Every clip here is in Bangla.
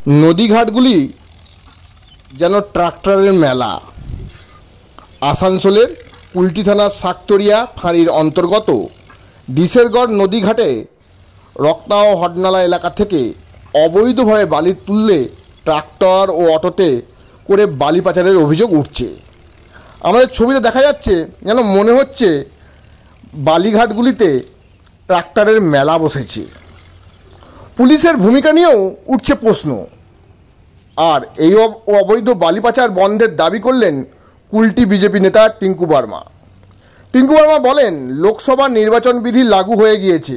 নদীঘাটগুলি যেন ট্রাক্টরের মেলা। আসানসোলের কুলটি থানার শাকতরিয়া ফাঁড়ির অন্তর্গত ডিসেরগড় নদীঘাটে রক্তাও হডনালা এলাকা থেকে অবৈধভাবে বালি তুললে ট্রাক্টর ও অটোতে করে বালি পাচারের অভিযোগ উঠছে। আমাদের ছবিতে দেখা যাচ্ছে যেন মনে হচ্ছে বালিঘাটগুলিতে ট্রাক্টরের মেলা বসেছে। পুলিশের ভূমিকা নিয়েও উঠছে প্রশ্ন। আর এই অবৈধ বালি পাচার বন্ধের দাবি করলেন কুলটি বিজেপি নেতা টিঙ্কু বার্মা। টিঙ্কু বার্মা বলেন, লোকসভা নির্বাচন বিধি লাগু হয়ে গিয়েছে,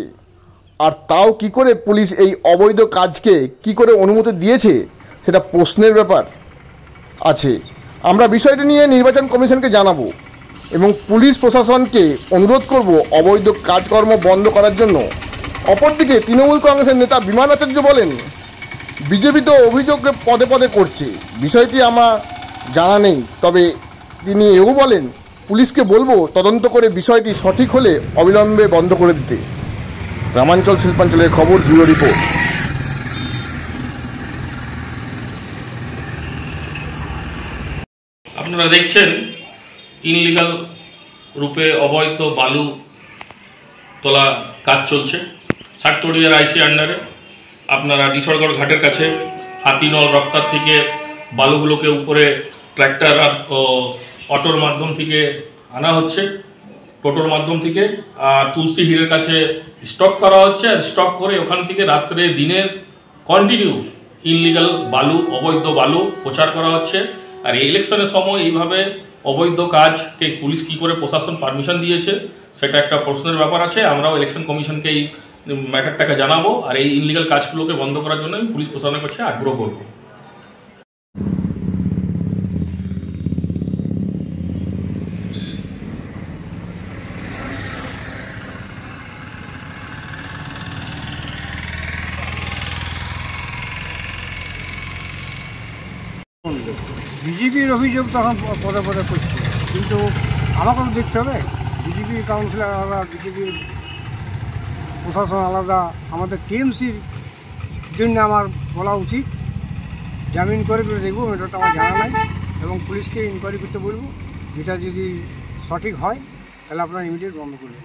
আর তাও কি করে পুলিশ এই অবৈধ কাজকে কি করে অনুমতি দিয়েছে সেটা প্রশ্নের ব্যাপার আছে। আমরা বিষয়টি নিয়ে নির্বাচন কমিশনকে জানাবো এবং পুলিশ প্রশাসনকে অনুরোধ করব অবৈধ কাজকর্ম বন্ধ করার জন্য। অপরদিকে তৃণমূল কংগ্রেসের নেতা বিমান আচার্য বলেন, বিজেপি তো অভিযোগ পদে পদে করছে, বিষয়টি আমার জানা নেই। তবে তিনি এও বলেন, পুলিশকে বলবো তদন্ত করে বিষয়টি সঠিক হলে অবিলম্বে বন্ধ করে দিতে। গ্রামাঞ্চল শিল্পাঞ্চলের খবর, ব্যুরো রিপোর্ট। আপনারা দেখছেন ইনলিগাল রূপে অবৈধ বালু তোলা কাজ চলছে শাকতরিয়ার আইসি আন্ডারে। আপনারা ডিসেরগড় ঘাটের কাছে হাতিনল রক্তার থেকে বালুগুলোকে উপরে ট্র্যাক্টর আর অটোর মাধ্যম থেকে আনা হচ্ছে, টোটোর মাধ্যম থেকে, আর তুলসী হিলের কাছে স্টক করা হচ্ছে। আর স্টক করে ওখান থেকে রাত্রে দিনের কন্টিনিউ ইনলিগাল বালু, অবৈধ বালু প্রচার করা হচ্ছে। আর এই ইলেকশনের সময় এইভাবে অবৈধ কাজকে পুলিশ কী করে প্রশাসন পারমিশন দিয়েছে সেটা একটা প্রশ্নের ব্যাপার আছে। আমরাও ইলেকশন কমিশনকে এই ম্যাটারটাকে জানাবো, আর এই ইনলিগাল কাজগুলোকে বন্ধ করার জন্য আমি পুলিশ প্রশাসনের কাছে আগ্রহ করব। বিজেপির অভিযোগ তখন পদে পদে করছে, কিন্তু আমাকেও দেখতে হবে। বিজেপির কাউন্সিলর আলাদা, বিজেপির প্রশাসন আলাদা। আমাদের টিএমসির জন্য আমার বলা উচিত, জামিন করে দেখবো, এটা আমার জানা নাই, এবং পুলিশকে ইনকোয়ারি করতে বলবো। যেটা যদি সঠিক হয় তাহলে আপনারা ইমিডিয়েট বন্ধ করবেন।